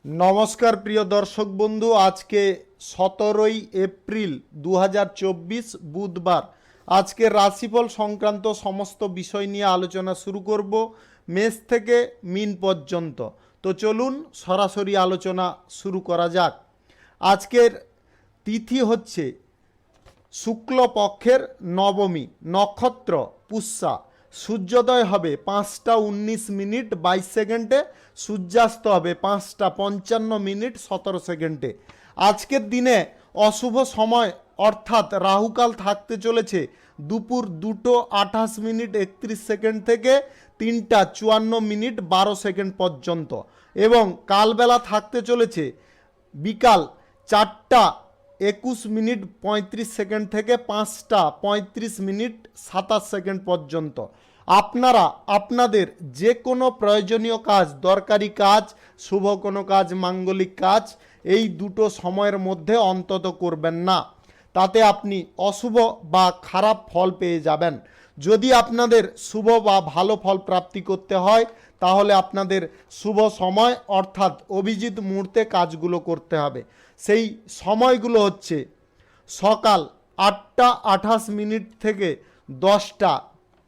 নমস্কার প্রিয় দর্শক বন্ধু, আজকে 17ই এপ্রিল 2024 বুধবার। আজকের রাশিফল সংক্রান্ত সমস্ত বিষয় নিয়ে আলোচনা শুরু করব, মেষ থেকে মিন পর্যন্ত। তো চলুন সরাসরি আলোচনা শুরু করা যাক। আজকের তিথি হচ্ছে শুক্লপক্ষের নবমী, নক্ষত্র পুষ্যা, সূর্যোদয় হবে 5টা 19 মিনিট 22 সেকেন্ডে, সূর্যাস্ত হবে 5টা 55 মিনিট 17 সেকেন্ডে। আজকের দিনে অশুভ সময় অর্থাৎ রাহুকাল থাকতে চলেছে দুপুর 2টো 28 মিনিট 31 সেকেন্ড থেকে 3টা 54 মিনিট 12 সেকেন্ড পর্যন্ত, এবং কালবেলা থাকতে চলেছে বিকাল 4টা 21 মিনিট 35 সেকেন্ড থেকে 5টা 35 মিনিট 27 সেকেন্ড পর্যন্ত। আপনারা আপনাদের যে কোনো প্রয়োজনীয় কাজ, দরকারি কাজ, শুভ কোনো কাজ, মাঙ্গলিক কাজ এই দুটো সময়ের মধ্যে অন্তত করবেন না, তাতে আপনি অশুভ বা খারাপ ফল পেয়ে যাবেন। যদি আপনাদের শুভ বা ভালো ফল প্রাপ্তি করতে হয় তাহলে আপনাদের শুভ সময় অর্থাৎ অভিজিৎ মুহূর্তে কাজগুলো করতে হবে। সেই সময়গুলো হচ্ছে সকাল 8টা 28 মিনিট থেকে 10টা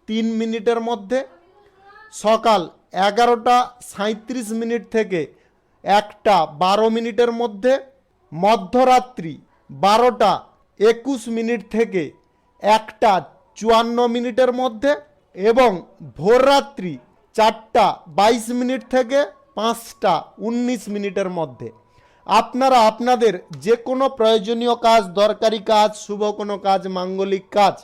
3 মিনিটের মধ্যে, সকাল 11টা 37 মিনিট থেকে 1টা 12 মিনিটের মধ্যে, মধ্যরাত্রি 12টা 21 মিনিট থেকে 1টা 54 মিনিটের মধ্যে, এবং ভোররাত্রি 4টা 22 মিনিট থেকে 5টা 19 মিনিটের মধ্যে। আপনারা আপনাদের যে কোনো প্রয়োজনীয় কাজ, দরকারি কাজ, শুভ কোনো কাজ, মাঙ্গলিক কাজ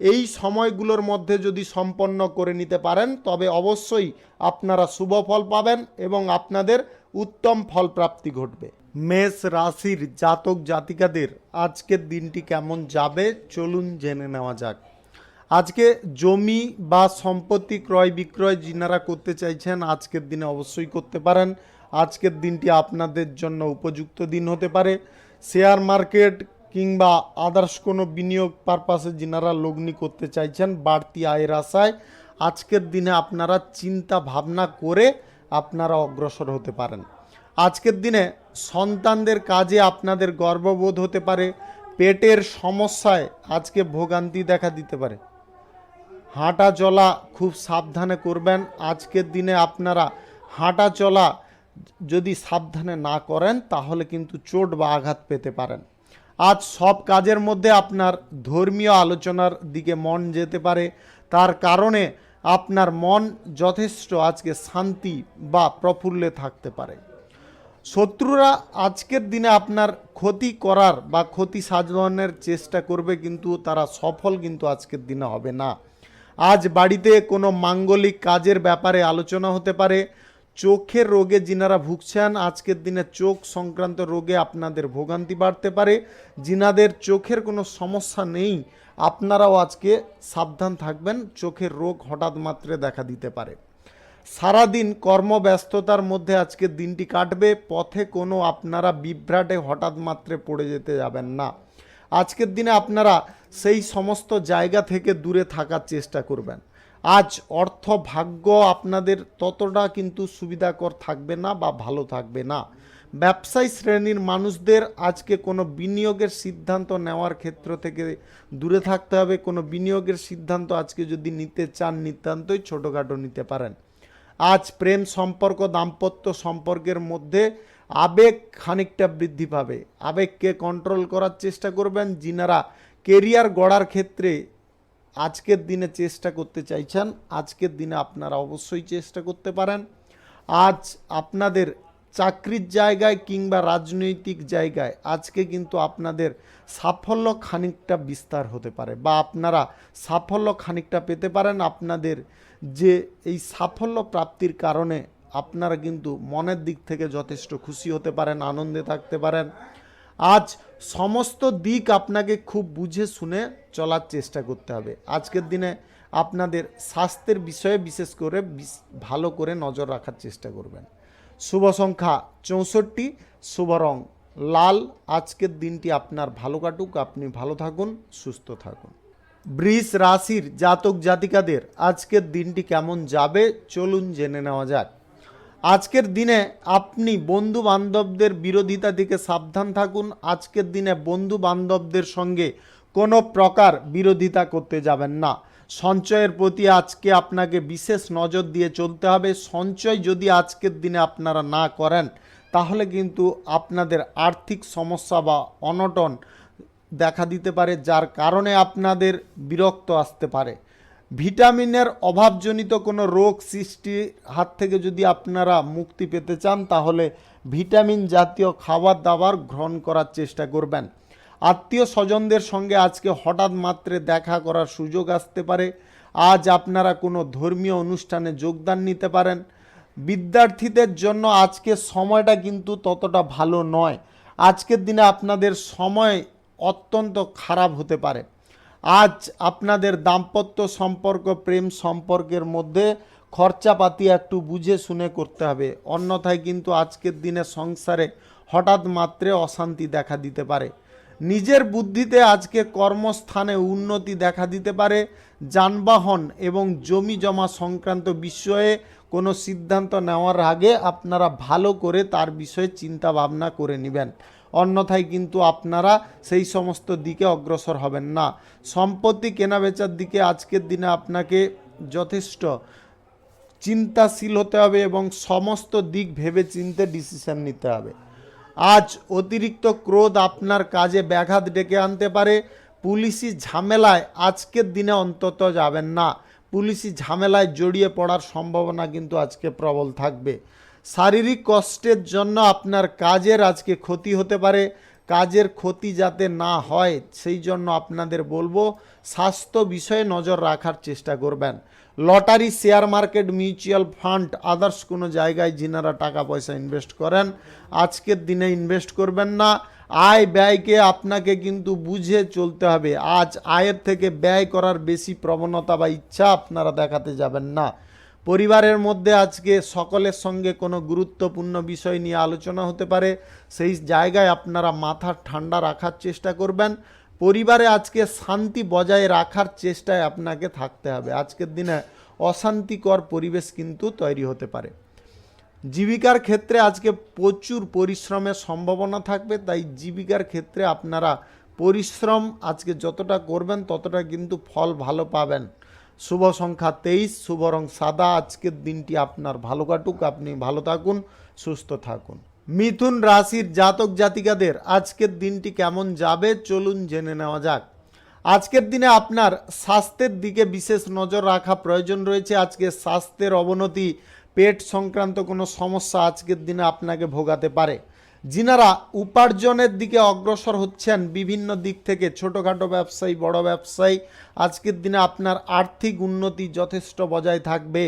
এই সময়গুলোর মধ্যে যদি সম্পন্ন করে নিতে পারেন তবে অবশ্যই আপনারা শুভ ফল পাবেন এবং আপনাদের উত্তম ফল প্রাপ্তি ঘটবে। মেষ রাশির জাতক জাতিকাদের আজকের দিনটি কেমন যাবে চলুন জেনে নেওয়া যাক। আজকে জমি বা সম্পত্তি ক্রয় বিক্রয় যিনারা করতে চাইছেন আজকের দিনে অবশ্যই করতে পারেন। আজকের দিনটি আপনাদের জন্য উপযুক্ত দিন হতে পারে। শেয়ার মার্কেট কিংবা আদার্স কোনো বিনিয়োগ পারপাসে যিনারা লগ্নি করতে চাইছেন বাড়তি আয়ের আশায় আজকের দিনে আপনারা চিন্তা ভাবনা করে আপনারা অগ্রসর হতে পারেন। আজকের দিনে সন্তানদের কাজে আপনাদের গর্ববোধ হতে পারে। পেটের সমস্যায় আজকে ভোগান্তি দেখা দিতে পারে। হাঁটা চলা খুব সাবধানে করবেন। আজকের দিনে আপনারা হাঁটা চলা যদি সাবধানে না করেন তাহলে কিন্তু চোট বা আঘাত পেতে পারেন। আজ সব কাজের মধ্যে আপনার ধর্মীয় আলোচনার দিকে মন যেতে পারে, তার কারণে আপনার মন যথেষ্ট আজকে শান্তি বা প্রফুল্লে থাকতে পারে। শত্রুরা আজকের দিনে আপনার ক্ষতি করার বা ক্ষতি সাধনের চেষ্টা করবে, কিন্তু তারা সফল কিন্তু আজকের দিনে হবে না। আজ বাড়িতে কোনো মাঙ্গলিক কাজের ব্যাপারে আলোচনা হতে পারে। চোখের রোগে যিনারা ভুগছেন আজকের দিনে চোখ সংক্রান্ত রোগে আপনাদের ভোগান্তি বাড়তে পারে। যিনাদের চোখের কোনো সমস্যা নেই আপনারাও আজকে সাবধান থাকবেন, চোখের রোগ হঠাৎ মাত্রে দেখা দিতে পারে। সারাদিন কর্মব্যস্ততার মধ্যে আজকের দিনটি কাটবে। পথে কোনো আপনারা বিভ্রাটে হঠাৎ মাত্রে পড়ে যেতে যাবেন না। আজকের দিনে আপনারা সেই সমস্ত জায়গা থেকে দূরে থাকার চেষ্টা করবেন। আজ অর্থ ভাগ্য আপনাদের ততটা কিন্তু সুবিধাকর থাকবে না বা ভালো থাকবে না। ব্যবসায়ী শ্রেণীর মানুষদের আজকে কোনো বিনিয়োগের সিদ্ধান্ত নেওয়ার ক্ষেত্র থেকে দূরে থাকতে হবে। কোনো বিনিয়োগের সিদ্ধান্ত আজকে যদি নিতে চান নিতান্তই ছোটোখাটো নিতে পারেন। আজ প্রেম সম্পর্ক, দাম্পত্য সম্পর্কের মধ্যে আবেগ খানিকটা বৃদ্ধি পাবে। আবেগকে কন্ট্রোল করার চেষ্টা করবেন। যিনারা কেরিয়ার গড়ার ক্ষেত্রে আজকের দিনে চেষ্টা করতে চাইছেন আজকের দিনে আপনারা অবশ্যই চেষ্টা করতে পারেন। আজ আপনাদের চাকরির জায়গায় কিংবা রাজনৈতিক জায়গায় আজকে কিন্তু আপনাদের সাফল্য খানিকটা বিস্তার হতে পারে বা আপনারা সাফল্য খানিকটা পেতে পারেন। আপনাদের যে এই সাফল্য প্রাপ্তির কারণে আপনারা কিন্তু মনের দিক থেকে যথেষ্ট খুশি হতে পারেন, আনন্দে থাকতে পারেন। আজ সমস্ত দিক আপনাকে খুব বুঝে শুনে চলার চেষ্টা করতে হবে। আজকের দিনে আপনাদের স্বাস্থ্যের বিষয়ে বিশেষ করে ভালো করে নজর রাখার চেষ্টা করবেন। শুভ সংখ্যা 64, শুভ রং লাল। আজকের দিনটি আপনার ভালো কাটুক, আপনি ভালো থাকুন, সুস্থ থাকুন। বৃষ রাশির জাতক জাতিকাদের আজকের দিনটি কেমন যাবে চলুন জেনে নেওয়া যাক। আজকের দিনে আপনি বন্ধু বান্ধবদের বিরোধিতা থেকে সাবধান থাকুন। আজকের দিনে বন্ধু বান্ধবদের সঙ্গে কোনো প্রকার বিরোধিতা করতে যাবেন না। সঞ্চয়ের প্রতি আজকে আপনাকে বিশেষ নজর দিয়ে চলতে হবে। সঞ্চয় যদি আজকের দিনে আপনারা না করেন তাহলে কিন্তু আপনাদের আর্থিক সমস্যা বা অনটন দেখা দিতে পারে, যার কারণে আপনাদের বিরক্ত আসতে পারে। ভিটামিনের অভাবজনিত কোনো রোগ সৃষ্টির হাত থেকে যদি আপনারা মুক্তি পেতে চান তাহলে ভিটামিন জাতীয় খাবার দাবার গ্রহণ করার চেষ্টা করবেন। আত্মীয় স্বজনদের সঙ্গে আজকে হঠাৎ মাত্রে দেখা করার সুযোগ আসতে পারে। আজ আপনারা কোনো ধর্মীয় অনুষ্ঠানে যোগদান নিতে পারেন। বিদ্যার্থীদের জন্য আজকের সময়টা কিন্তু ততটা ভালো নয়। আজকের দিনে আপনাদের সময় অত্যন্ত খারাপ হতে পারে। আজ আপনাদের দাম্পত্য সম্পর্ক প্রেম সম্পর্কের মধ্যে খরচাপাতি একটু বুঝে শুনে করতে হবে, অন্যথায় কিন্তু আজকের দিনে সংসারে হঠাৎ মাত্রে অশান্তি দেখা দিতে পারে। নিজের বুদ্ধিতে আজকে কর্মস্থানে উন্নতি দেখা দিতে পারে। যানবাহন এবং জমি জমা সংক্রান্ত বিষয়ে কোনো সিদ্ধান্ত নেওয়ার আগে আপনারা ভালো করে তার বিষয়ে চিন্তা ভাবনা করে নেবেন, অন্যথায় কিন্তু আপনারা সেই সমস্ত দিকে অগ্রসর হবেন না। সম্পত্তি কেনাবেচার দিকে আজকের দিনে আপনাকে যথেষ্ট চিন্তাশীল হতে হবে এবং সমস্ত দিক ভেবে চিন্তে ডিসিশন নিতে হবে। আজ অতিরিক্ত ক্রোধ আপনার কাজে ব্যাঘাত ডেকে আনতে পারে। পুলিশি ঝামেলায় আজকের দিনে অন্তত যাবেন না। পুলিশি ঝামেলায় জড়িয়ে পড়ার সম্ভাবনা কিন্তু আজকে প্রবল থাকবে। শারীরিক কষ্টের জন্য আপনার কাজের আজকে ক্ষতি হতে পারে। কাজের ক্ষতি যাতে না হয় সেই জন্য আপনাদের বলবো স্বাস্থ্য বিষয়ে নজর রাখার চেষ্টা করবেন। Lottery, share market, mutual fund, others কোনো জায়গায় যিনারা টাকা পয়সা ইনভেস্ট করেন আজকের দিনে ইনভেস্ট করবেন না। আয় ব্যয়কে আপনাকে কিন্তু বুঝে চলতে হবে। আজ আয়ের থেকে ব্যয় করার বেশি প্রবণতা বা ইচ্ছা আপনারা দেখাতে যাবেন না। পরিবারের মধ্যে আজকে সকলের সঙ্গে কোনো গুরুত্বপূর্ণ বিষয় নিয়ে আলোচনা হতে পারে, সেই জায়গায় আপনারা মাথা ঠান্ডা রাখার চেষ্টা করবেন। পরিবারে আজকে শান্তি বজায় রাখার চেষ্টায় আপনাকে থাকতে হবে। আজকের দিনে অশান্তিকর পরিবেশ কিন্তু তৈরি হতে পারে। জীবিকার ক্ষেত্রে আজকে প্রচুর পরিশ্রমের সম্ভাবনা থাকবে, তাই জীবিকার ক্ষেত্রে আপনারা পরিশ্রম আজকে যতটা করবেন ততটা কিন্তু ফল ভালো পাবেন। শুভ সংখ্যা 23, শুভ রং সাদা। আজকের দিনটি আপনার ভালো কাটুক, আপনি ভালো থাকুন, সুস্থ থাকুন। মিথুন রাশির জাতক জাতিকাদের আজকের দিনটি কেমন যাবে চলুন জেনে নেওয়া যাক। আজকের দিনে আপনার স্বাস্থ্যের দিকে বিশেষ নজর রাখা প্রয়োজন রয়েছে। আজকে স্বাস্থ্যের অবনতি, পেট সংক্রান্ত কোনো সমস্যা আজকের দিনে আপনাকে ভোগাতে পারে। যিনারা উপার্জনের দিকে অগ্রসর হচ্ছেন বিভিন্ন দিক থেকে, ছোটোখাটো ব্যবসায়ী, বড় ব্যবসায়ী, আজকের দিনে আপনার আর্থিক উন্নতি যথেষ্ট বজায় থাকবে।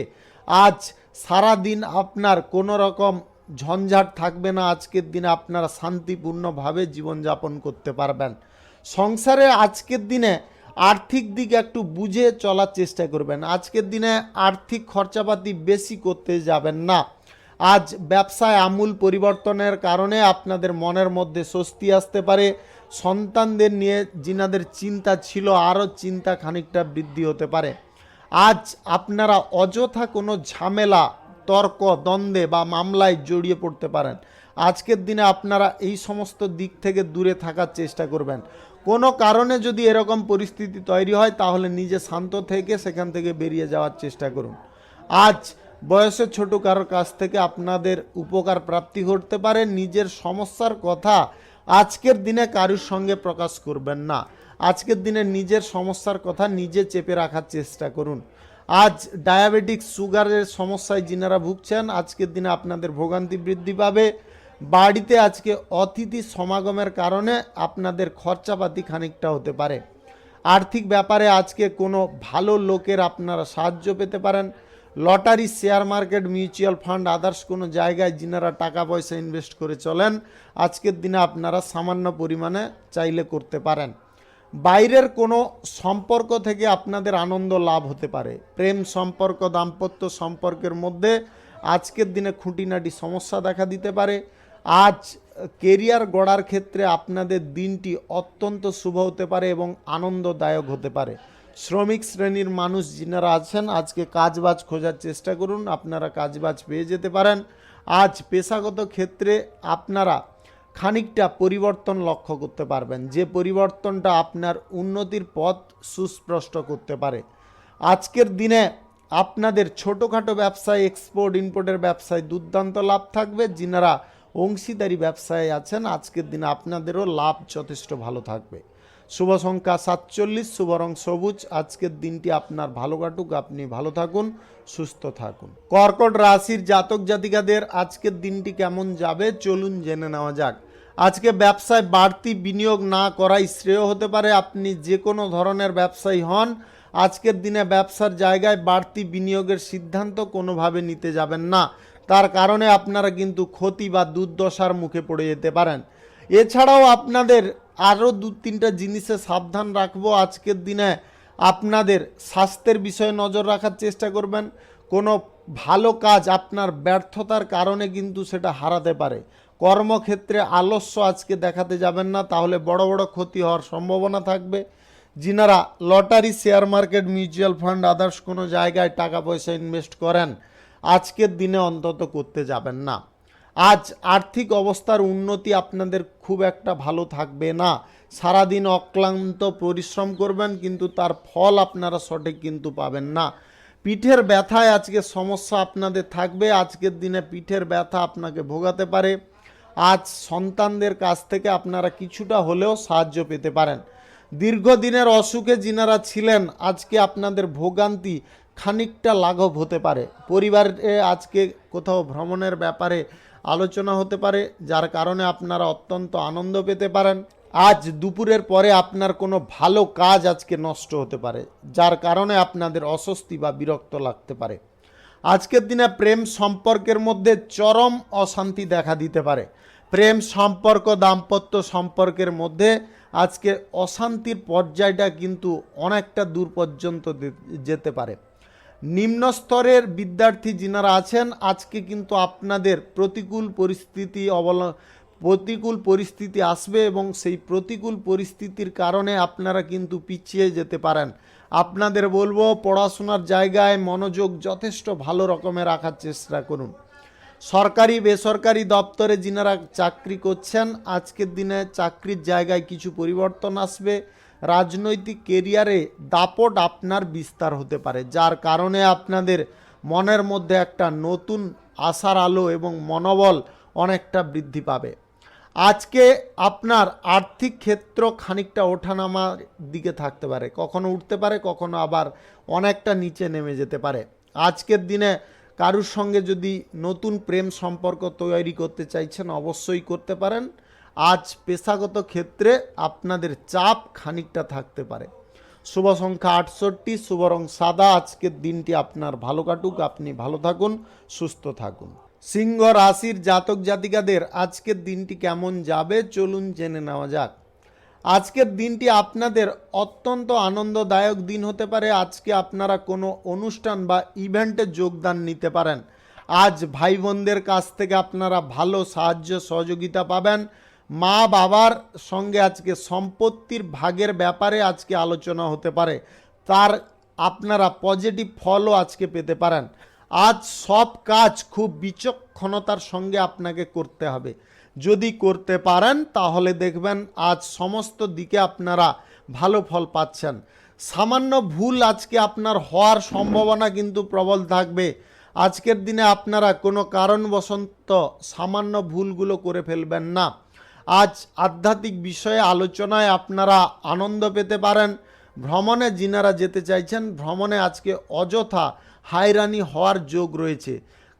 আজ সারা দিন আপনার কোনো রকম ঝঞ্ঝাট থাকবে না। আজকের দিনে আপনারা শান্তিপূর্ণভাবে জীবনযাপন করতে পারবেন। সংসারে আজকের দিনে আর্থিক দিক একটু বুঝে চলার চেষ্টা করবেন। আজকের দিনে আর্থিক খরচাপাতি বেশি করতে যাবেন না। আজ ব্যবসায় আমূল পরিবর্তনের কারণে আপনাদের মনের মধ্যে স্বস্তি আসতে পারে। সন্তানদের নিয়ে যিনাদের চিন্তা ছিল আরও চিন্তা খানিকটা বৃদ্ধি হতে পারে। আজ আপনারা অযথা কোনো ঝামেলা, তর্ক, দ্বন্দ্বে বা মামলায় জড়িয়ে পড়তে পারেন। আজকের দিনে আপনারা এই সমস্ত দিক থেকে দূরে থাকার চেষ্টা করবেন। কোনো কারণে যদি এরকম পরিস্থিতি তৈরি হয় তাহলে নিজে শান্ত থেকে সেখান থেকে বেরিয়ে যাওয়ার চেষ্টা করুন। আজ বয়সে ছোট কারোর কাছ থেকে আপনাদের উপকার প্রাপ্তি ঘটতে পারে। নিজের সমস্যার কথা আজকের দিনে কারোর সঙ্গে প্রকাশ করবেন না। আজকের দিনে নিজের সমস্যার কথা নিজে চেপে রাখার চেষ্টা করুন। আজ ডায়াবেটিক, সুগারের সমস্যায় যিনারা ভুগছেন আজকের দিনে আপনাদের ভোগান্তি বৃদ্ধি পাবে। বাড়িতে আজকে অতিথি সমাগমের কারণে আপনাদের খরচাপাতি খানিকটা হতে পারে। আর্থিক ব্যাপারে আজকে কোনো ভালো লোকের আপনারা সাহায্য পেতে পারেন। Lottery, share market, mutual fund, others কোনো জায়গায় যিনারা টাকা পয়সা ইনভেস্ট করে চলেন আজকের দিনে আপনারা সামান্য পরিমাণে চাইলে করতে পারেন। বাইরের কোনো সম্পর্ক থেকে আপনাদের আনন্দ লাভ হতে পারে। প্রেম সম্পর্ক, দাম্পত্য সম্পর্কের মধ্যে আজকের দিনে খুঁটিনাটি সমস্যা দেখা দিতে পারে। আজ কেরিয়ার গড়ার ক্ষেত্রে আপনাদের দিনটি অত্যন্ত শুভ হতে পারে এবং আনন্দদায়ক হতে পারে। শ্রমিক শ্রেণীর মানুষ যিনারা আছেন আজকে কাজবাজ খোঁজার চেষ্টা করুন, আপনারা কাজবাজ পেয়ে যেতে পারেন। আজ পেশাগত ক্ষেত্রে আপনারা খানিকটা পরিবর্তন লক্ষ্য করতে পারবেন, যে পরিবর্তনটা আপনার উন্নতির পথ সুস্পষ্ট করতে পারে। আজকের দিনে আপনাদের ছোটোখাটো ব্যবসায়, এক্সপোর্ট ইম্পোর্টের ব্যবসায় দুর্দান্ত লাভ থাকবে। যিনারা অংশীদারি ব্যবসায় আছেন, আজকের দিনে আপনাদেরও লাভ যথেষ্ট ভালো থাকবে। শুভ সংখ্যা 47, শুভ রং সবুজ। আজকের দিনটি আপনার ভালো কাটুক, আপনি ভালো থাকুন, সুস্থ থাকুন। কর্কট রাশির জাতক জাতিকাদের আজকের দিনটি কেমন যাবে চলুন জেনে নেওয়া যাক। আজকে ব্যবসায় বাড়তি বিনিয়োগ না করাই শ্রেয় হতে পারে। আপনি যে কোনো ধরনের ব্যবসায়ী হন, আজকের দিনে ব্যবসার জায়গায় বাড়তি বিনিয়োগের সিদ্ধান্ত কোনোভাবে নিতে যাবেন না। তার কারণে আপনারা কিন্তু ক্ষতি বা দুর্দশার মুখে পড়ে যেতে পারেন। এছাড়াও আপনাদের আরও 2-3টা জিনিসে সাবধান রাখবো। আজকের দিনে আপনাদের স্বাস্থ্যের বিষয়ে নজর রাখার চেষ্টা করবেন। কোনো ভালো কাজ আপনার ব্যর্থতার কারণে কিন্তু সেটা হারাতে পারে। কর্মক্ষেত্রে আলস্য আজকে দেখাতে যাবেন না, তাহলে বড় বড় ক্ষতি হওয়ার সম্ভাবনা থাকবে। যিনারা lottery, share market, mutual fund, others কোনো জায়গায় টাকা পয়সা ইনভেস্ট করেন, আজকের দিনে অন্তত করতে যাবেন না। আজ আর্থিক অবস্থার উন্নতি আপনাদের খুব একটা ভালো থাকবে না। সারাদিন অক্লান্ত পরিশ্রম করবেন, কিন্তু তার ফল আপনারা সঠিক কিন্তু পাবেন না। পিঠের ব্যথায় আজকে সমস্যা আপনাদের থাকবে। আজকের দিনে পিঠের ব্যথা আপনাকে ভোগাতে পারে। আজ সন্তানদের কাছ থেকে আপনারা কিছুটা হলেও সাহায্য পেতে পারেন। দীর্ঘদিনের অসুখে যিনারা ছিলেন, আজকে আপনাদের ভোগান্তি খানিকটা লাঘব হতে পারে। পরিবারে আজকে কোথাও ভ্রমণের ব্যাপারে আলোচনা হতে পারে, যার কারণে আপনারা অত্যন্ত আনন্দ পেতে পারেন। আজ দুপুরের পরে আপনার কোনো ভালো কাজ আজকে নষ্ট হতে পারে, যার কারণে আপনাদের অস্বস্তি বা বিরক্ত লাগতে পারে। আজকের দিনে প্রেম সম্পর্কের মধ্যে চরম অশান্তি দেখা দিতে পারে। প্রেম সম্পর্ক, দাম্পত্য সম্পর্কের মধ্যে আজকে অশান্তির পর্যায়টা কিন্তু অনেকটা দূর পর্যন্ত যেতে পারে। নিম্ন স্তরের বিদ্যার্থী যিনারা আছেন, আজকে কিন্তু আপনাদের প্রতিকূল পরিস্থিতি আসবে এবং সেই প্রতিকূল পরিস্থিতির কারণে আপনারা কিন্তু পিছিয়ে যেতে পারেন। আপনাদের বলবো, পড়াশোনার জায়গায় মনোযোগ যথেষ্ট ভালো রকমের রাখার চেষ্টা করুন। সরকারি বেসরকারি দপ্তরে যিনারা চাকরি করছেন, আজকের দিনে চাকরির জায়গায় কিছু পরিবর্তন আসবে। রাজনৈতিক কেরিয়ারে দাপট আপনার বিস্তার হতে পারে, যার কারণে আপনাদের মনের মধ্যে একটা নতুন আশার আলো এবং মনোবল অনেকটা বৃদ্ধি পাবে। আজকে আপনার আর্থিক ক্ষেত্র খানিকটা ওঠানামার দিকে থাকতে পারে, কখনো উঠতে পারে, কখনো আবার অনেকটা নিচে নেমে যেতে পারে। আজকের দিনে কারুর সঙ্গে যদি নতুন প্রেম সম্পর্ক তৈরি করতে চাইছেন, অবশ্যই করতে পারেন। আজ পেশাগত ক্ষেত্রে আপনাদের চাপ খানিকটা থাকতে পারে। শুভ সংখ্যা 68, শুভ রং সাদা। আজকের দিনটি আপনার ভালো কাটুক, আপনি ভালো থাকুন, সুস্থ থাকুন। সিংহ রাশির জাতক জাতিকাদের আজকের দিনটি কেমন যাবে চলুন জেনে নেওয়া যাক। আজকের দিনটি আপনাদের অত্যন্ত আনন্দদায়ক দিন হতে পারে। আজকে আপনারা কোনো অনুষ্ঠান বা ইভেন্টে যোগদান নিতে পারেন। আজ ভাই বোনদের কাছ থেকে আপনারা ভালো সাহায্য সহযোগিতা পাবেন। মা বাবার সঙ্গে আজকে সম্পত্তির ভাগের ব্যাপারে আজকে আলোচনা হতে পারে, তার আপনারা পজিটিভ ফলও আজকে পেতে পারেন। আজ সব কাজ খুব বিচক্ষণতার সঙ্গে আপনাকে করতে হবে। যদি করতে পারেন তাহলে দেখবেন আজ সমস্ত দিকে আপনারা ভালো ফল পাচ্ছেন। সামান্য ভুল আজকে আপনার হওয়ার সম্ভাবনা কিন্তু প্রবল থাকবে। আজকের দিনে আপনারা কোনো কারণবশত সামান্য ভুলগুলো করে ফেলবেন না। আজ আধ্যাত্মিক বিষয়ে আলোচনায় আপনারা আনন্দ পেতে পারেন। ভ্রমণে যিনারা যেতে চাইছেন, ভ্রমণে আজকে অযথা হয়রানি হওয়ার যোগ রয়েছে।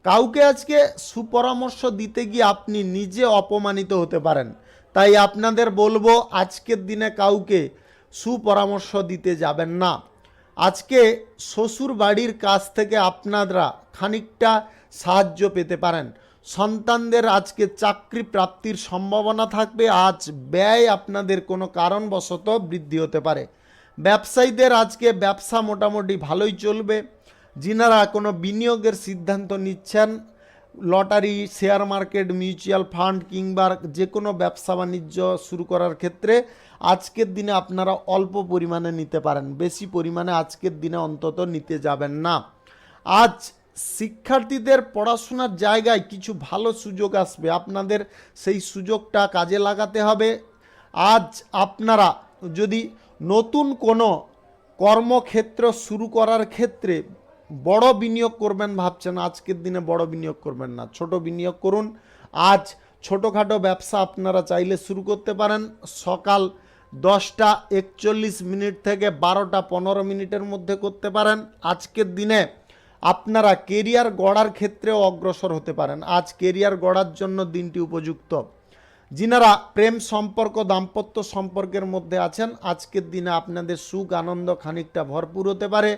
কাউকে আজকে সুপরামর্শ দিতে গিয়ে আপনি নিজে অপমানিত হতে পারেন। তাই আপনাদের বলবো, আজকের দিনে কাউকে সুপরামর্শ দিতে যাবেন না। আজকে শ্বশুর বাড়ির কাছ থেকে আপনারা খানিকটা সাহায্য পেতে পারেন। সন্তানদের আজকে চাকরি প্রাপ্তির সম্ভাবনা থাকবে। আজ ব্যয় আপনাদের কোনো কারণবশত বৃদ্ধি হতে পারে। ব্যবসায়ীদের আজকে ব্যবসা মোটামুটি ভালোই চলবে। যিনারা কোনো বিনিয়োগের সিদ্ধান্ত নিচ্ছেন, lottery, share market, mutual fund কিংবা যে কোনো ব্যবসা বাণিজ্য শুরু করার ক্ষেত্রে আজকের দিনে আপনারা অল্প পরিমাণে নিতে পারেন, বেশি পরিমাণে আজকের দিনে অন্তত নিতে যাবেন না। আজ শিক্ষার্থীদের পড়াশোনার জায়গায় কিছু ভালো সুযোগ আসবে, আপনাদের সেই সুযোগটা কাজে লাগাতে হবে। আজ আপনারা যদি নতুন কোনো কর্মক্ষেত্র শুরু করার ক্ষেত্রে বড় বিনিয়োগ করবেন ভাবছেন, আজকের দিনে বড় বিনিয়োগ করবেন না, ছোট বিনিয়োগ করুন। আজ ছোটোখাটো ব্যবসা আপনারা চাইলে শুরু করতে পারেন। সকাল 10:41 থেকে 12:15 মধ্যে করতে পারেন। আজকের দিনে আপনারা কেরিয়ার গড়ার ক্ষেত্রেও অগ্রসর হতে পারেন। আজ কেরিয়ার গড়ার জন্য দিনটি উপযুক্ত। যিনারা প্রেম সম্পর্ক দাম্পত্য সম্পর্কের মধ্যে আছেন, আজকের দিনে আপনাদের সুখ আনন্দ খানিকটা ভরপুর হতে পারে।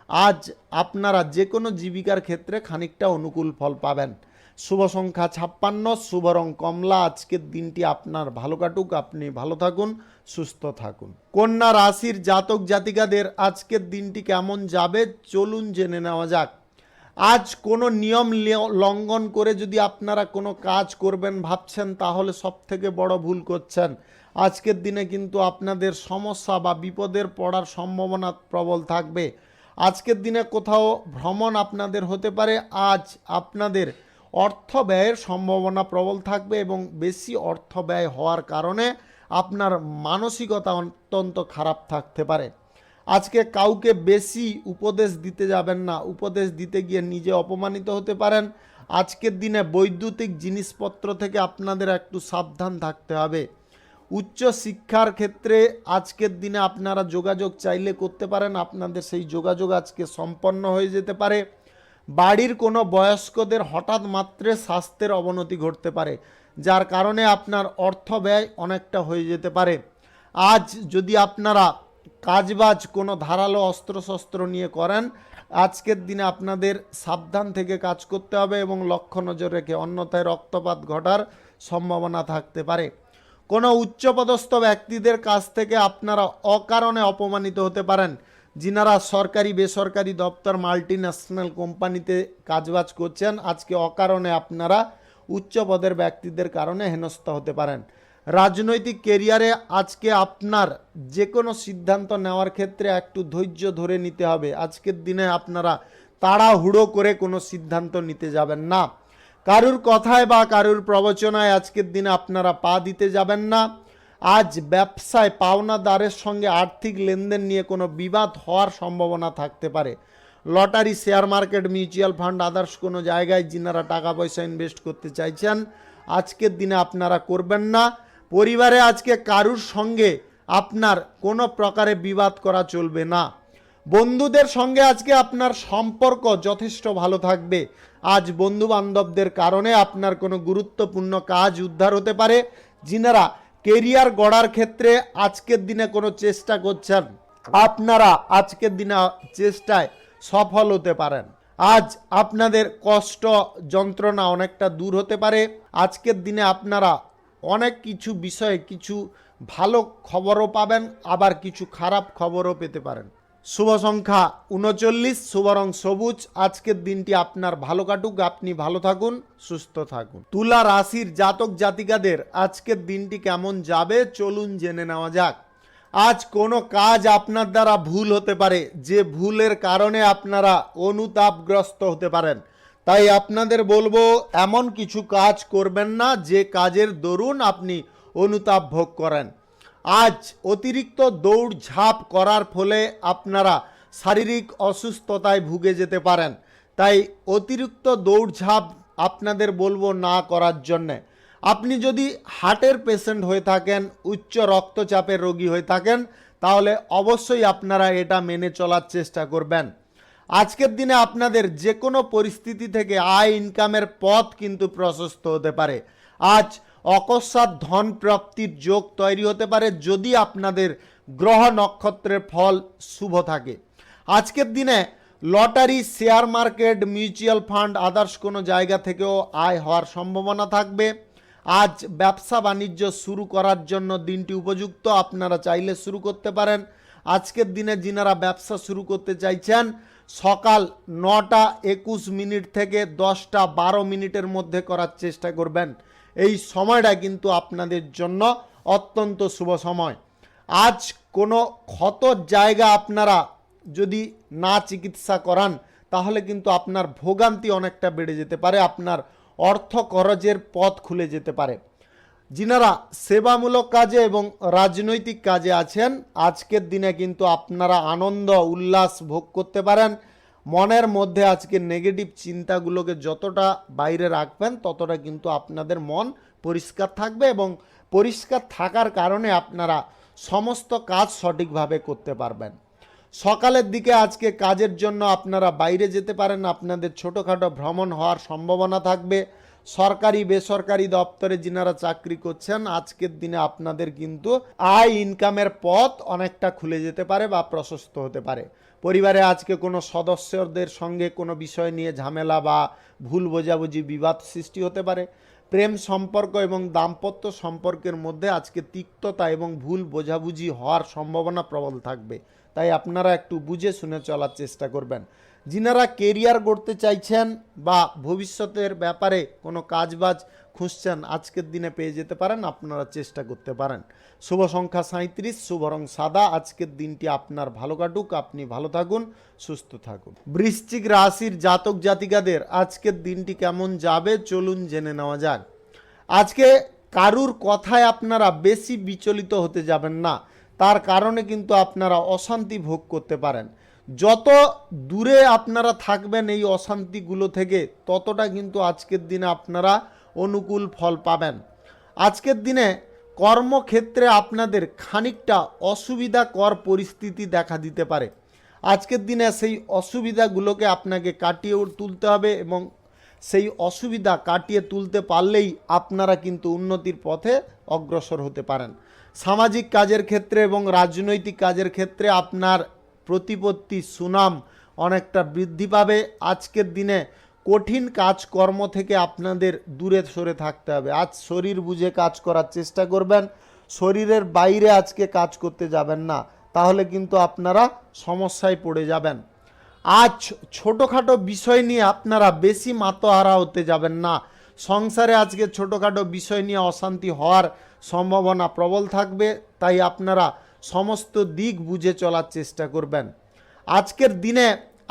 আজ আপনারা যে কোনো জীবিকার ক্ষেত্রে খানিকটা অনুকূল ফল পাবেন। শুভ সংখ্যা 56, শুভ রং কমলা। আজকের দিনটি আপনার ভালো কাটুক, আপনি ভালো থাকুন, সুস্থ থাকুন। কন্যা রাশির জাতক জাতিকাদের আজকের দিনটি কেমন যাবে চলুন জেনে নেওয়া যাক। আজ কোনো নিয়ম লঙ্ঘন করে যদি আপনারা কোনো কাজ করবেন ভাবছেন, তাহলে সবথেকে বড় ভুল করছেন। আজকের দিনে কিন্তু আপনাদের সমস্যা বা বিপদের পড়ার সম্ভাবনা প্রবল থাকবে। আজকের দিনে কোথাও ভ্রমণ আপনাদের হতে পারে। আজ আপনাদের অর্থ ব্যয়ের সম্ভাবনা প্রবল থাকবে এবং বেশি অর্থ ব্যয় হওয়ার কারণে আপনার মানসিকতা অত্যন্ত খারাপ থাকতে পারে। আজকে কাউকে বেশি উপদেশ দিতে যাবেন না, উপদেশ দিতে গিয়ে নিজে অপমানিত হতে পারেন। আজকের দিনে বৈদ্যুতিক জিনিসপত্র থেকে আপনাদের একটু সাবধান থাকতে হবে। উচ্চ শিক্ষার ক্ষেত্রে আজকের দিনে আপনারা যোগাযোগ চাইলে করতে পারেন, আপনাদের সেই যোগাযোগ আজকে সম্পন্ন হয়ে যেতে পারে। বাড়ির কোনো বয়স্কদের হঠাৎ মাত্রে স্বাস্থ্যের অবনতি ঘটতে পারে, যার কারণে আপনার অর্থ ব্যয় অনেকটা হয়ে যেতে পারে। আজ যদি আপনারা কাজবাজ কোনো ধারালো অস্ত্রশস্ত্র নিয়ে করেন, আজকের দিনে আপনাদের সাবধান থেকে কাজ করতে হবে এবং লক্ষ্য নজর রেখে, অন্যথায় রক্তপাত ঘটার সম্ভাবনা থাকতে পারে। কোনো উচ্চপদস্থ ব্যক্তিদের কাছ থেকে আপনারা অকারণে অপমানিত হতে পারেন। যিনারা সরকারি বেসরকারি দপ্তর মাল্টি ন্যাশনাল কোম্পানিতে কাজবাজ করছেন, আজকে অকারণে আপনারা উচ্চ পদের ব্যক্তিদের কারণে হেনস্থা হতে পারেন। রাজনৈতিক কেরিয়ারে আজকে আপনার যে কোনো সিদ্ধান্ত নেওয়ার ক্ষেত্রে একটু ধৈর্য ধরে নিতে হবে। আজকের দিনে আপনারা তাড়াহুড়ো করে কোনো সিদ্ধান্ত নিতে যাবেন না। কারুর কথায় বা কারুর প্রবচনায় আজকের দিনে আপনারা পা দিতে যাবেন না। আজ ব্যবসায় পাওনাদারের সঙ্গে আর্থিক লেনদেন নিয়ে কোনো বিবাদ হওয়ার সম্ভাবনা থাকতে পারে। Lottery, share market, mutual fund, others কোনো জায়গায় যিনারা টাকা পয়সা ইনভেস্ট করতে চাইছেন, আজকের দিনে আপনারা করবেন না। পরিবারে আজকে কারুর সঙ্গে আপনার কোনো প্রকারে বিবাদ করা চলবে না। বন্ধুদের সঙ্গে আজকে আপনার সম্পর্ক যথেষ্ট ভালো থাকবে। আজ বন্ধু বান্ধবদের কারণে আপনার কোনো গুরুত্বপূর্ণ কাজ উদ্ধার হতে পারে। যিনারা কেরিয়ার গড়ার ক্ষেত্রে আজকের দিনে কোনো চেষ্টা করছেন, আপনারা আজকের দিনে চেষ্টায় সফল হতে পারেন। আজ আপনাদের কষ্ট যন্ত্রণা অনেকটা দূর হতে পারে। আজকের দিনে আপনারা অনেক কিছু বিষয়ে কিছু ভালো খবরও পাবেন, আবার কিছু খারাপ খবরও পেতে পারেন। শুভ সংখ্যা 39, শুভ রং সবুজ। আজকের দিনটি আপনার ভালো কাটুক, আপনি ভালো থাকুন, সুস্থ থাকুন। তুলা রাশির জাতক জাতিকাদের আজকের দিনটি কেমন যাবে চলুন জেনে নেওয়া যাক। আজ কোনো কাজ আপনার দ্বারা ভুল হতে পারে, যে ভুলের কারণে আপনারা অনুতাপগ্রস্ত হতে পারেন। তাই আপনাদের বলবো, এমন কিছু কাজ করবেন না যে কাজের দরুন আপনি অনুতাপ ভোগ করেন। আজ অতিরিক্ত দৌড়ঝাঁপ করার ফলে আপনারা শারীরিক অসুস্থতায় ভুগে যেতে পারেন। তাই অতিরিক্ত দৌড়ঝাঁপ আপনাদের বলবো না করার জন্যে। আপনি যদি হার্টের পেশেন্ট হয়ে থাকেন, উচ্চ রক্তচাপের রোগী হয়ে থাকেন, তাহলে অবশ্যই আপনারা এটা মেনে চলার চেষ্টা করবেন। আজকের দিনে আপনাদের যে কোনো পরিস্থিতি থেকে আয় ইনকামের পথ কিন্তু প্রশস্ত হতে পারে। আজ অকস্মাৎ ধন প্রাপ্তির যোগ তৈরি হতে পারে যদি আপনাদের গ্রহ নক্ষত্রের ফল শুভ থাকে। আজকের দিনে lottery, share market, mutual fund, others কোনো জায়গা থেকেও আয় হওয়ার সম্ভাবনা থাকবে। আজ ব্যবসা বাণিজ্য শুরু করার জন্য দিনটি উপযুক্ত, আপনারা চাইলে শুরু করতে পারেন। আজকের দিনে যিনারা ব্যবসা শুরু করতে চাইছেন, সকাল 9:21 থেকে 10:12 মধ্যে করার চেষ্টা করবেন। এই সময়টা কিন্তু আপনাদের জন্য অত্যন্ত শুভ সময়। আজ কোনো ক্ষতর জায়গা আপনারা যদি না চিকিৎসা করান, তাহলে কিন্তু আপনার ভোগান্তি অনেকটা বেড়ে যেতে পারে, আপনার অর্থ খরচের পথ খুলে যেতে পারে। যিনারা সেবামূলক কাজে এবং রাজনৈতিক কাজে আছেন, আজকের দিনে কিন্তু আপনারা আনন্দ উল্লাস ভোগ করতে পারেন। মনের মধ্যে আজকে নেগেটিভ চিন্তাগুলোকে যতটা বাইরে রাখবেন ততটা কিন্তু আপনাদের মন পরিষ্কার থাকবে, এবং পরিষ্কার থাকার কারণে আপনারা সমস্ত কাজ সঠিকভাবে করতে পারবেন। সকালের দিকে আজকে কাজের জন্য আপনারা বাইরে যেতে পারেন, আপনাদের ছোটোখাটো ভ্রমণ হওয়ার সম্ভাবনা থাকবে। সরকারি বেসরকারি দপ্তরে যিনারা চাকরি করছেন, আজকের দিনে আপনাদের কিন্তু আয় ইনকামের পথ অনেকটা খুলে যেতে পারে বা প্রশস্ত হতে পারে। পরিবারে আজকে কোনো সদস্যদের সঙ্গে কোনো বিষয় নিয়ে ঝামেলা বা ভুল বোঝাবুঝি বিবাদ সৃষ্টি হতে পারে। প্রেম সম্পর্ক এবং দাম্পত্য সম্পর্কের মধ্যে আজকে তিক্ততা এবং ভুল বোঝাবুঝি হওয়ার সম্ভাবনা প্রবল থাকবে, তাই আপনারা একটু বুঝে শুনে চলার চেষ্টা করবেন। যিনারা কেরিয়ার গড়তে চাইছেন বা ভবিষ্যতের ব্যাপারে কোনো কাজবাজ খুঁজছেন, আজকের দিনে পেয়ে যেতে পারেন, আপনারা চেষ্টা করতে পারেন। শুভ সংখ্যা 37, শুভ রং সাদা। আজকের দিনটি আপনার ভালো কাটুক, আপনি ভালো থাকুন, সুস্থ থাকুন। বৃশ্চিক রাশির জাতক জাতিকাদের আজকের দিনটি কেমন যাবে চলুন জেনে নেওয়া যাক। আজকে কারুর কথায় আপনারা বেশি বিচলিত হতে যাবেন না, তার কারণে কিন্তু আপনারা অশান্তি ভোগ করতে পারেন। যত দূরে আপনারা থাকবেন এই অশান্তিগুলো থেকে, ততটা কিন্তু আজকের দিনে আপনারা অনুকূল ফল পাবেন। আজকের দিনে কর্মক্ষেত্রে আপনাদের খানিকটা অসুবিধাকর পরিস্থিতি দেখা দিতে পারে। আজকের দিনে সেই অসুবিধাগুলোকে আপনাকে কাটিয়ে তুলতে হবে, এবং সেই অসুবিধা কাটিয়ে তুলতে পারলেই আপনারা কিন্তু উন্নতির পথে অগ্রসর হতে পারেন। সামাজিক কাজের ক্ষেত্রে এবং রাজনৈতিক কাজের ক্ষেত্রে আপনার প্রতিপত্তি সুনাম অনেকটা বৃদ্ধি পাবে। আজকের দিনে কঠিন কাজকর্ম থেকে আপনাদের দূরে সরে থাকতে হবে। আজ শরীর বুঝে কাজ করার চেষ্টা করবেন, শরীরের বাইরে আজকে কাজ করতে যাবেন না, তাহলে কিন্তু আপনারা সমস্যায় পড়ে যাবেন। আজ ছোটোখাটো বিষয় নিয়ে আপনারা বেশি মাতোহারা হতে যাবেন না। সংসারে আজকে ছোটোখাটো বিষয় নিয়ে অশান্তি হওয়ার সম্ভাবনা প্রবল থাকবে, তাই আপনারা সমস্ত দিক বুঝে চলার চেষ্টা করবেন। আজকের দিনে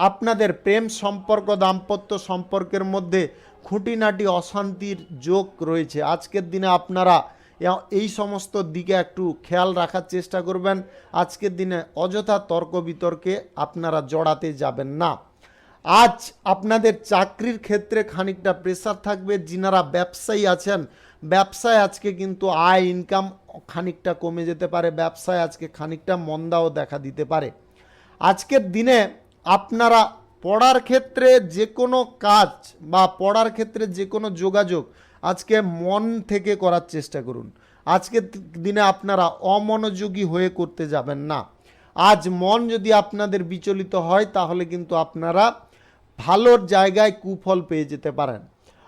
আপনাদের প্রেম সম্পর্ক দাম্পত্য সম্পর্কের মধ্যে খুঁটিনাটি অশান্তির যোগ রয়েছে। আজকের দিনে আপনারা এই সমস্ত দিকে একটু খেয়াল রাখার চেষ্টা করবেন। আজকের দিনে অযথা তর্ক বিতর্কে আপনারা জড়াতে যাবেন না। আজ আপনাদের চাকরির ক্ষেত্রে খানিকটা প্রেসার থাকবে। যিনারা ব্যবসায়ী আছেন, ব্যবসায় আজকে কিন্তু আয় ইনকাম খানিকটা কমে যেতে পারে, ব্যবসায় আজকে খানিকটা মন্দাও দেখা দিতে পারে। আজকের দিনে আপনারা পড়ার ক্ষেত্রে যে কোনো কাজ বা পড়ার ক্ষেত্রে যে কোনো যোগাযোগ আজকে মন থেকে করার চেষ্টা করুন। আজকের দিনে আপনারা অমনোযোগী হয়ে করতে যাবেন না। আজ মন যদি আপনাদের বিচলিত হয়, তাহলে কিন্তু আপনারা ভালোর জায়গায় কুফল পেয়ে যেতে পারেন।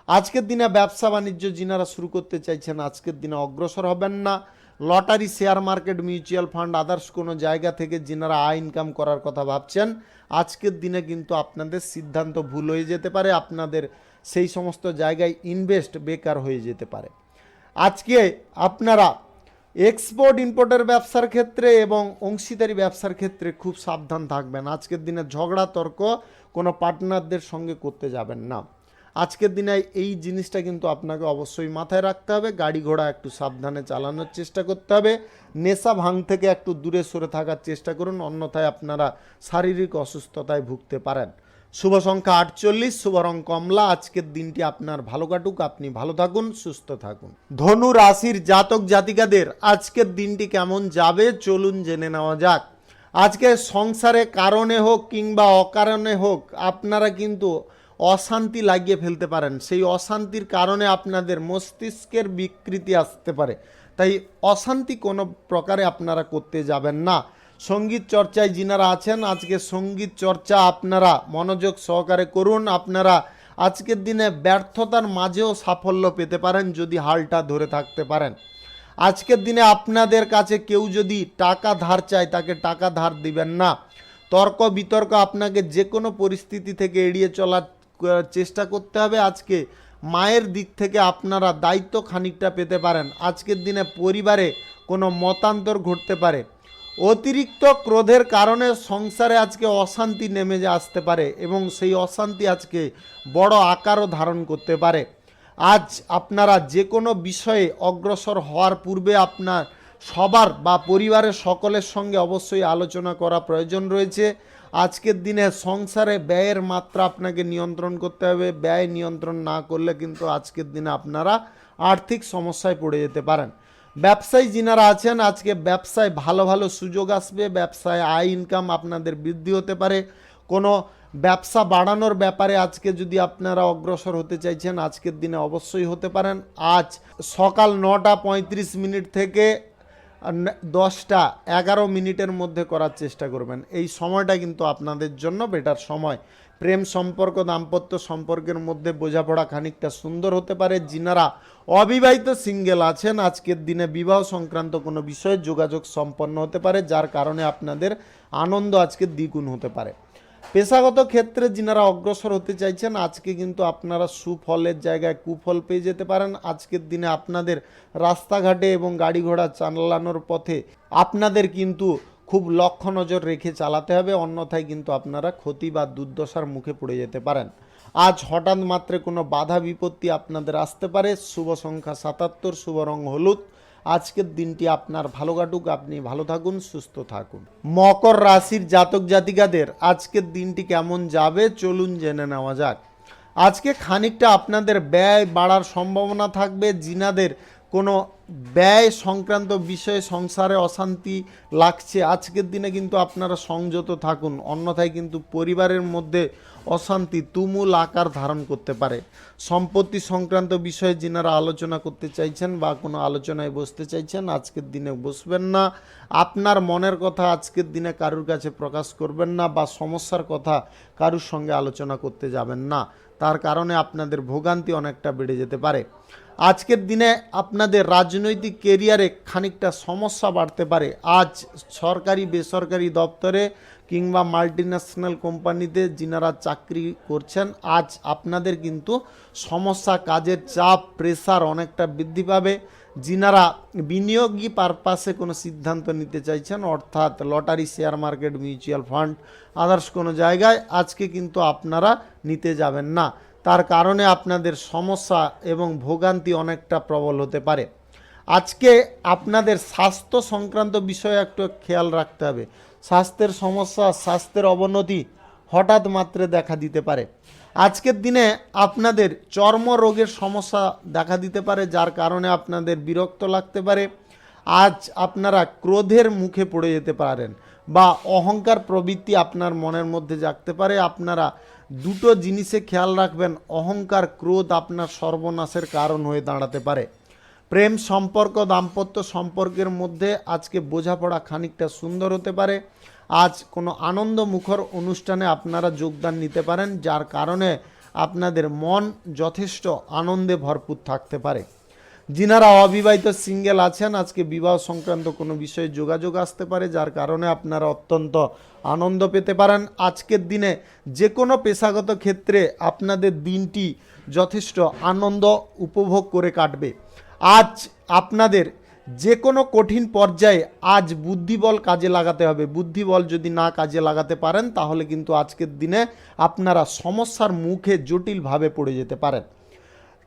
আজকের দিনে ব্যবসা বাণিজ্য যিনারা শুরু করতে চাইছেন, আজকের দিনে অগ্রসর হবেন না। Lottery, share market, mutual fund, others কোনো জায়গা থেকে যিনারা আয় ইনকাম করার কথা ভাবছেন, আজকের দিনে কিন্তু আপনাদের সিদ্ধান্ত ভুল হয়ে যেতে পারে, আপনাদের সেই সমস্ত জায়গায় ইনভেস্ট বেকার হয়ে যেতে পারে। আজকে আপনারা এক্সপোর্ট ইম্পোর্টের ব্যবসার ক্ষেত্রে এবং অংশীদারি ব্যবসার ক্ষেত্রে খুব সাবধান থাকবেন। আজকের দিনে ঝগড়া তর্ক কোনো পার্টনারদের সঙ্গে করতে যাবেন না। আজকের দিনে এই জিনিসটা কিন্তু আপনাকে অবশ্যই মাথায় রাখতে হবে। গাড়ি ঘোড়া একটু সাবধানে চালানোর চেষ্টা করতে হবে। নেশা ভাঙ থেকে একটু দূরে সরে থাকার চেষ্টা করুন, অন্যথায় আপনারা শারীরিক অসুস্থতায় ভুগতে পারেন। শুভ সংখ্যা 48, শুভ রং কমলা। আজকের দিনটি আপনার ভালো কাটুক, আপনি ভালো থাকুন, সুস্থ থাকুন। ধনু রাশির জাতক জাতিকাদের আজকের দিনটি কেমন যাবে চলুন জেনে নেওয়া যাক। আজকে সংসারে কারণে হোক কিংবা অকারণে হোক আপনারা কিন্তু অশান্তি লাগিয়ে ফেলতে পারেন। সেই অশান্তির কারণে আপনাদের মস্তিষ্কের বিকৃতি আসতে পারে, তাই অশান্তি কোনো প্রকারে আপনারা করতে যাবেন না। সঙ্গীত চর্চায় যিনারা আছেন, আজকে সঙ্গীত চর্চা আপনারা মনোযোগ সহকারে করুন। আপনারা আজকের দিনে ব্যর্থতার মাঝেও সাফল্য পেতে পারেন যদি হালটা ধরে থাকতে পারেন। আজকের দিনে আপনাদের কাছে কেউ যদি টাকা ধার চায়, তাকে টাকা ধার দিবেন না। তর্ক বিতর্ক আপনাকে যে কোনো পরিস্থিতি থেকে এড়িয়ে চলার চেষ্টা করতে হবে। আজকে মায়ের দিক থেকে আপনারা দায়িত্ব খানিকটা পেতে পারেন। আজকের দিনে পরিবারে কোনো মতান্তর ঘটতে পারে। অতিরিক্ত ক্রোধের কারণে সংসারে আজকে অশান্তি নেমে আসতে পারে এবং সেই অশান্তি আজকে বড় আকারও ধারণ করতে পারে। আজ আপনারা যে কোনো বিষয়ে অগ্রসর হওয়ার পূর্বে আপনার সবার বা পরিবারের সকলের সঙ্গে অবশ্যই আলোচনা করা প্রয়োজন রয়েছে। আজকের দিনে সংসারে ব্যয়ের মাত্রা আপনাকে নিয়ন্ত্রণ করতে হবে। ব্যয় নিয়ন্ত্রণ না করলে কিন্তু আজকের দিনে আপনারা আর্থিক সমস্যায় পড়ে যেতে পারেন। ব্যবসায়ী যিনারা আছেন, আজকে ব্যবসায় ভালো ভালো সুযোগ আসবে। ব্যবসায় আয় ইনকাম আপনাদের বৃদ্ধি হতে পারে। কোনো ব্যবসা বাড়ানোর ব্যাপারে আজকে যদি আপনারা অগ্রসর হতে চাইছেন, আজকের দিনে অবশ্যই হতে পারেন। আজ সকাল 9:35 থেকে 10:11 মধ্যে করার চেষ্টা করবেন। এই সময়টা কিন্তু আপনাদের জন্য বেটার সময়। প্রেম সম্পর্ক, দাম্পত্য সম্পর্কের মধ্যে বোঝাপড়া খানিকটা সুন্দর হতে পারে। যিনারা অবিবাহিত সিঙ্গেল আছেন, আজকের দিনে বিবাহ সংক্রান্ত কোনো বিষয়ে যোগাযোগ সম্পন্ন হতে পারে, যার কারণে আপনাদের আনন্দ আজকে দ্বিগুণ হতে পারে। পেশাগত ক্ষেত্রে যিনারা অগ্রসর হতে চাইছেন, আজকে কিন্তু আপনারা সুফলের জায়গায় কুফল পেয়ে যেতে পারেন। আজকের দিনে আপনাদের রাস্তাঘাটে এবং গাড়ি ঘোড়া চালানোর পথে আপনাদের কিন্তু খুব লক্ষ্য নজর রেখে চালাতে হবে, অন্যথায় কিন্তু আপনারা ক্ষতি বা দুর্দশার মুখে পড়ে যেতে পারেন। আজ হঠাৎ মাত্রে কোনো বাধা বিপত্তি আপনাদের আসতে পারে। শুভ সংখ্যা 77, শুভ রং হলুদ। আজকের দিনটি আপনার ভালো কাটুক, আপনি ভালো থাকুন, সুস্থ থাকুন। মকর রাশির জাতক জাতিকাদের আজকের দিনটি কেমন যাবে চলুন জেনে নেওয়া যাক। আজকে খানিকটা আপনাদের ব্যয় বাড়ার সম্ভাবনা থাকবে। যিনাদের কোনো ব্যয় সংক্রান্ত বিষয়ে সংসারে অশান্তি লাগছে, আজকের দিনে কিন্তু আপনারা সংযত থাকুন, অন্যথায় কিন্তু পরিবারের মধ্যে অশান্তি তুমুল আকার ধারণ করতে পারে। সম্পত্তি সংক্রান্ত বিষয়ে যিনারা আলোচনা করতে চাইছেন বা কোনো আলোচনায় বসতে চাইছেন, আজকের দিনে বসবেন না। আপনার মনের কথা আজকের দিনে কারুর কাছে প্রকাশ করবেন না বা সমস্যার কথা কারুর সঙ্গে আলোচনা করতে যাবেন না, তার কারণে আপনাদের ভোগান্তি অনেকটা বেড়ে যেতে পারে। আজকের দিনে আপনাদের রাজনৈতিক কেরিয়ারে খানিকটা সমস্যা বাড়তে পারে। আজ সরকারি বেসরকারি দপ্তরে কিংবা মাল্টিন্যাশনাল কোম্পানিতে যিনারা চাকরি করছেন, আজ আপনাদের কিন্তু সমস্যা, কাজের চাপ, প্রেসার অনেকটা বৃদ্ধি পাবে। যিনারা বিনিয়োগী পারপাসে কোনো সিদ্ধান্ত নিতে চাইছেন, অর্থাৎ lottery, share market, mutual fund, others কোনো জায়গায় আজকে কিন্তু আপনারা নিতে যাবেন না, তার কারণে আপনাদের সমস্যা এবং ভোগান্তি অনেকটা প্রবল হতে পারে। আজকে আপনাদের স্বাস্থ্য সংক্রান্ত বিষয়ে একটু খেয়াল রাখতে হবে। স্বাস্থ্যের সমস্যা, স্বাস্থ্যের অবনতি হঠাৎ মাত্রে দেখা দিতে পারে। আজকের দিনে আপনাদের চর্মরোগের সমস্যা দেখা দিতে পারে, যার কারণে আপনাদের বিরক্ত লাগতে পারে। আজ আপনারা ক্রোধের মুখে পড়ে যেতে পারেন বা অহংকার প্রবৃত্তি আপনার মনের মধ্যে জাগতে পারে। আপনারা দুটো জিনিসে খেয়াল রাখবেন, অহংকার, ক্রোধ আপনার সর্বনাশের কারণ হয়ে দাঁড়াতে পারে। প্রেম সম্পর্ক, দাম্পত্য সম্পর্কের মধ্যে আজকে বোঝাপড়া খানিকটা সুন্দর হতে পারে। আজ কোনো আনন্দমুখর অনুষ্ঠানে আপনারা যোগদান নিতে পারেন, যার কারণে আপনাদের মন যথেষ্ট আনন্দে ভরপুর থাকতে পারে। যিনারা অবিবাহিত সিঙ্গেল আছেন, আজকে বিবাহ সংক্রান্ত কোনো বিষয়ে যোগাযোগ আসতে পারে, যার কারণে আপনারা অত্যন্ত আনন্দ পেতে পারেন। আজকের দিনে যে কোনো পেশাগত ক্ষেত্রে আপনাদের দিনটি যথেষ্ট আনন্দ উপভোগ করে কাটবে। আজ আপনাদের যে কোনো কঠিন পর্যায়ে আজ বুদ্ধিবল কাজে লাগাতে হবে। বুদ্ধিবল যদি না কাজে লাগাতে পারেন, তাহলে কিন্তু আজকের দিনে আপনারা সমস্যার মুখে জটিলভাবে পড়ে যেতে পারেন।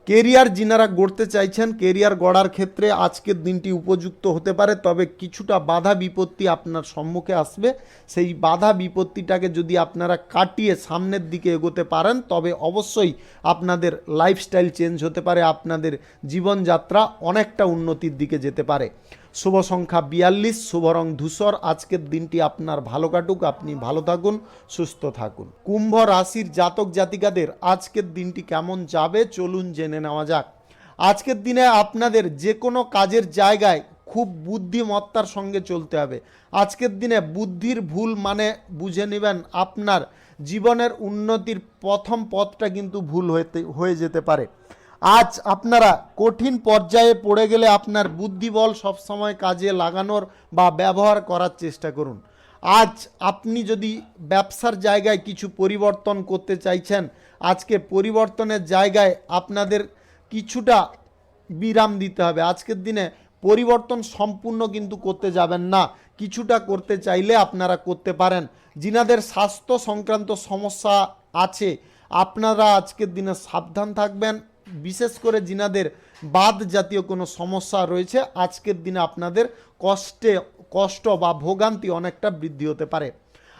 কেরিয়ার যিনারা গড়তে চাইছেন, কেরিয়ার গড়ার ক্ষেত্রে আজকের দিনটি উপযুক্ত হতে পারে, তবে কিছুটা বাধা বিপত্তি আপনার সম্মুখে আসবে। সেই বাধা বিপত্তিটাকে যদি আপনারা কাটিয়ে সামনের দিকে এগোতে পারেন, তবে অবশ্যই আপনাদের লাইফস্টাইল চেঞ্জ হতে পারে, আপনাদের জীবনযাত্রা অনেকটা উন্নতির দিকে যেতে পারে। শুভ সংখ্যা 42, শুভ রং ধূসর। আজকের দিনটি আপনার ভালো কাটুক, আপনি ভালো থাকুন, সুস্থ থাকুন। কুম্ভ রাশির জাতক জাতিকাদের আজকের দিনটি কেমন যাবে চলুন জেনে নেওয়া যাক। আজকের দিনে আপনাদের যে কোনো কাজের জায়গায় খুব বুদ্ধিমত্তার সঙ্গে চলতে হবে। আজকের দিনে বুদ্ধির ভুল মানে বুঝে নেবেন আপনার জীবনের উন্নতির প্রথম পথটা কিন্তু ভুল হয়ে যেতে পারে। আজ আপনারা কঠিন পর্যায়ে পড়ে গেলে আপনার বুদ্ধিবল সবসময় কাজে লাগানোর বা ব্যবহার করার চেষ্টা করুন। আজ আপনি যদি ব্যবসার জায়গায় কিছু পরিবর্তন করতে চাইছেন, আজকে পরিবর্তনের জায়গায় আপনাদের কিছুটা বিরাম দিতে হবে। আজকের দিনে পরিবর্তন সম্পূর্ণ কিন্তু করতে যাবেন না, কিছুটা করতে চাইলে আপনারা করতে পারেন। যিনাদের স্বাস্থ্য সংক্রান্ত সমস্যা আছে আপনারা আজকের দিনে সাবধান থাকবেন। বিশেষ করে যিনাদের বাত জাতীয় কোনো সমস্যা রয়েছে আজকের দিনে আপনাদের কষ্ট বা ভোগান্তি অনেকটা বৃদ্ধি হতে পারে।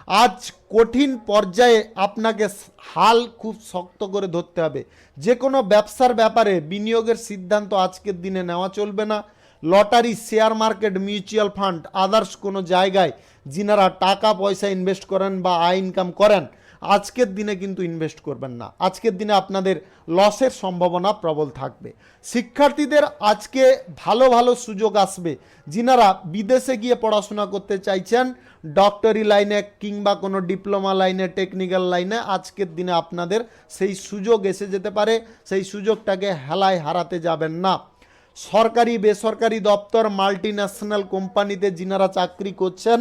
আজ কঠিন পর্যায়ে আপনাকে হাল খুব শক্ত করে ধরতে হবে। যে কোনো ব্যবসার ব্যাপারে বিনিয়োগের সিদ্ধান্ত আজকের দিনে নেওয়া চলবে না। Lottery, share market, mutual fund, others কোনো জায়গায় যিনারা টাকা পয়সা ইনভেস্ট করেন বা আয় ইনকাম করেন আজকের দিনে কিন্তু ইনভেস্ট করবেন না। আজকের দিনে আপনাদের লসের সম্ভাবনা প্রবল থাকবে। শিক্ষার্থীদের আজকে ভালো ভালো সুযোগ আসবে। যিনারা বিদেশে গিয়ে পড়াশোনা করতে চাইছেন, ডক্টরি লাইনে কিংবা কোনো ডিপ্লোমা লাইনে, টেকনিক্যাল লাইনে, আজকের দিনে আপনাদের সেই সুযোগ এসে যেতে পারে। সেই সুযোগটাকে হেলায় হারাতে যাবেন না। সরকারি বেসরকারি দপ্তর, মাল্টিন্যাশনাল কোম্পানিতে যিনারা চাকরি করছেন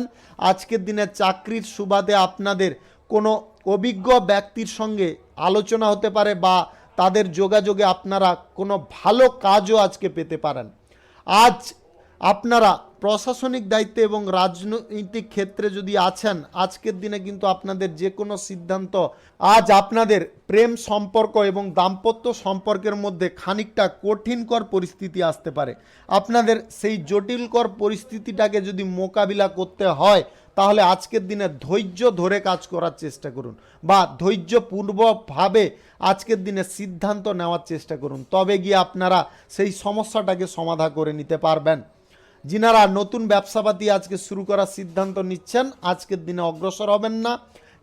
আজকের দিনে চাকরির সুবাদে আপনাদের কোনো অভিজ্ঞ ব্যক্তির সঙ্গে আলোচনা হতে পারে বা তাদের যোগাযোগে আপনারা কোনো ভালো কাজও আজকে পেতে পারেন। আজ আপনারা প্রশাসনিক দায়িত্বে এবং রাজনৈতিক ক্ষেত্রে যদি আছেন আজকের দিনে কিন্তু আপনাদের যে কোনো সিদ্ধান্ত, আজ আপনাদের প্রেম সম্পর্ক এবং দাম্পত্য সম্পর্কের মধ্যে খানিকটা কঠিনকর পরিস্থিতি আসতে পারে। আপনাদের সেই জটিলকর পরিস্থিতিটাকে যদি মোকাবিলা করতে হয় তাহলে আজকের দিনে ধৈর্য ধরে কাজ করার চেষ্টা করুন বা ধৈর্যপূর্বকভাবে আজকের দিনে সিদ্ধান্ত নেওয়ার চেষ্টা করুন, তবে গিয়ে আপনারা সেই সমস্যাটাকে সমাধান করে নিতে পারবেন। যিনারা নতুন ব্যবসাপাতি আজকে শুরু করার সিদ্ধান্ত নিচ্ছেন আজকের দিনে অগ্রসর হবেন না।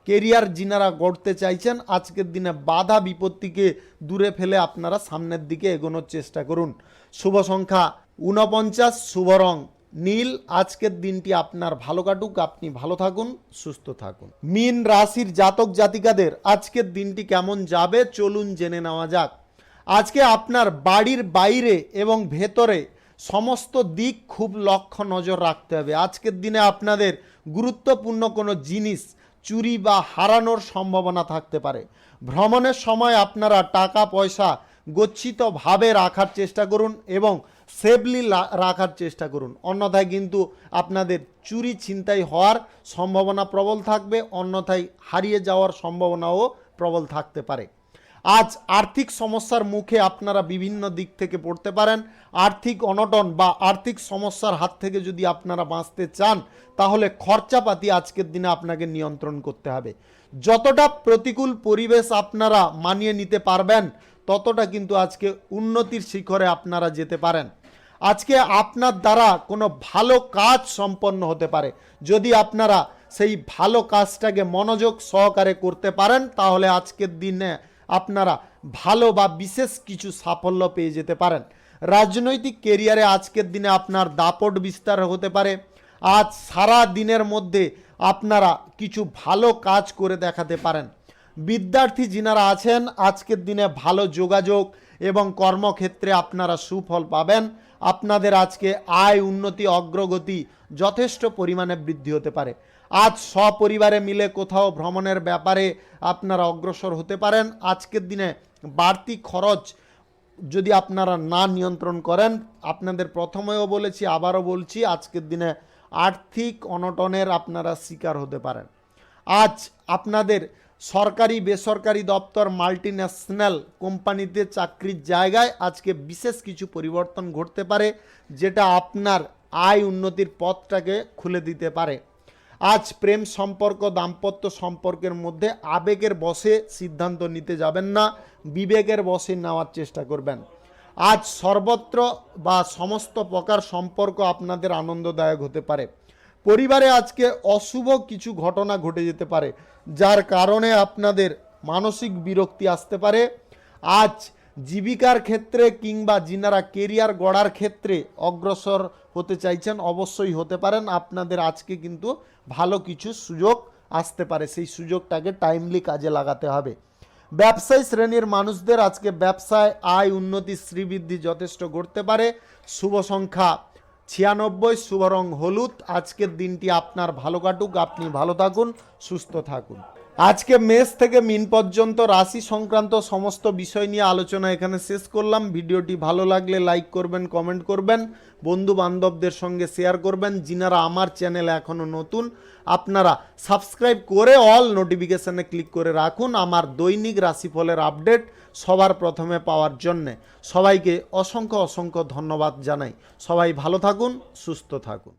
কেরিয়ার যিনারা গড়তে চাইছেন আজকের দিনে বাধা বিপত্তিকে দূরে ফেলে আপনারা সামনের দিকে এগোনোর চেষ্টা করুন। শুভ সংখ্যা 49, শুভ রং নীল। আজকের দিনটি আপনার ভালো কাটুক, আপনি ভালো থাকুন, সুস্থ থাকুন। মীন রাশির জাতক জাতিকাদের আজকের দিনটি কেমন যাবে চলুন জেনে নেওয়া যাক। আজকে আপনার বাড়ির বাইরে এবং ভেতরে সমস্ত দিক খুব লক্ষ্য নজর রাখতে হবে। আজকের দিনে আপনাদের গুরুত্বপূর্ণ কোনো জিনিস চুরি বা হারানোর সম্ভাবনা থাকতে পারে। ভ্রমণের সময় আপনারা টাকা পয়সা গচ্ছিতভাবে রাখার চেষ্টা করুন এবং সেফলি রাখার চেষ্টা করুন, অন্যথায় কিন্তু আপনাদের চুরি ছিনতাই হওয়ার সম্ভাবনা প্রবল থাকবে, অন্যথায় হারিয়ে যাওয়ার সম্ভাবনাও প্রবল থাকতে পারে। আজ আর্থিক সমস্যার মুখে আপনারা বিভিন্ন দিক থেকে পড়তে পারেন। আর্থিক অনটন বা আর্থিক সমস্যার হাত থেকে যদি আপনারা বাঁচতে চান তাহলে খরচাপাতি আজকের দিনে আপনাকে নিয়ন্ত্রণ করতে হবে। যতটা প্রতিকূল পরিবেশ আপনারা মানিয়ে নিতে পারবেন ততটা কিন্তু আজকে উন্নতির শিখরে আপনারা যেতে পারেন। আজকে আপনার দ্বারা কোনো ভালো কাজ সম্পন্ন হতে পারে। যদি আপনারা সেই ভালো কাজটাকে মনোযোগ সহকারে করতে পারেন তাহলে আজকের দিনে আপনারা ভালো বা বিশেষ কিছু সাফল্য পেয়ে যেতে পারেন। রাজনৈতিক কেরিয়ারে আজকের দিনে আপনার দাপট বিস্তার হতে পারে। আজ সারা দিনের মধ্যে আপনারা কিছু ভালো কাজ করে দেখাতে পারেন। বিদ্যার্থী যিনারা আছেন আজকের দিনে ভালো যোগাযোগ এবং কর্মক্ষেত্রে আপনারা সুফল পাবেন। আপনাদের আজকে আয় উন্নতি অগ্রগতি যথেষ্ট পরিমাণে বৃদ্ধি হতে পারে। আজ সপরিবারে মিলে কোথাও ভ্রমণের ব্যাপারে আপনারা অগ্রসর হতে পারেন। আজকের দিনে বাড়তি খরচ যদি আপনারা না নিয়ন্ত্রণ করেন, আপনাদের প্রথমেও বলেছি আবারও বলছি, আজকের দিনে আর্থিক অনটনের আপনারা শিকার হতে পারেন। আজ আপনাদের সরকারি বেসরকারি দপ্তর, মাল্টিন্যাশনাল কোম্পানিতে চাকরির জায়গায় আজকে বিশেষ কিছু পরিবর্তন ঘটতে পারে যেটা আপনার আয় উন্নতির পথটাকে খুলে দিতে পারে। আজ প্রেম সম্পর্ক দাম্পত্য সম্পর্কের মধ্যে আবেগের বশে সিদ্ধান্ত নিতে যাবেন না, বিবেকের বশে নেওয়ার চেষ্টা করবেন। আজ সর্বত্র বা সমস্ত প্রকার সম্পর্ক আপনাদের আনন্দদায়ক হতে পারে। পরিবারে আজকে অশুভ কিছু ঘটনা ঘটে যেতে পারে যার কারণে আপনাদের মানসিক বিরক্তি আসতে পারে। আজ জীবিকার ক্ষেত্রে কিংবা যিনারা কেরিয়ার গড়ার ক্ষেত্রে অগ্রসর হতে চাইছেন অবশ্যই হতে পারেন। আপনাদের আজকে কিন্তু ভালো কিছু সুযোগ আসতে পারে, সেই সুযোগটাকে টাইমলি কাজে লাগাতে হবে। ব্যবসায়ী শ্রেণীর মানুষদের আজকে ব্যবসায় আয় উন্নতি শ্রীবৃদ্ধি যথেষ্ট ঘটতে পারে। শুভ সংখ্যা 96, শুভ রং হলুদ। আজকের দিনটি আপনার ভালো কাটুক, আপনি ভালো থাকুন, সুস্থ থাকুন। আজকে মেষ থেকে মিন পর্যন্ত রাশি সংক্রান্ত সমস্ত বিষয় নিয়ে আলোচনা এখানে শেষ করলাম। ভিডিওটি ভালো লাগলে লাইক করবেন, কমেন্ট করবেন, বন্ধু বান্ধবদের সঙ্গে শেয়ার করবেন। যিনারা আমার চ্যানেলে এখনও নতুন, আপনারা সাবস্ক্রাইব করে অল নোটিফিকেশানে ক্লিক করে রাখুন আমার দৈনিক রাশিফলের আপডেট সবার প্রথমে পাওয়ার জন্যে। সবাইকে অসংখ্য অসংখ্য ধন্যবাদ জানাই। সবাই ভালো থাকুন, সুস্থ থাকুন।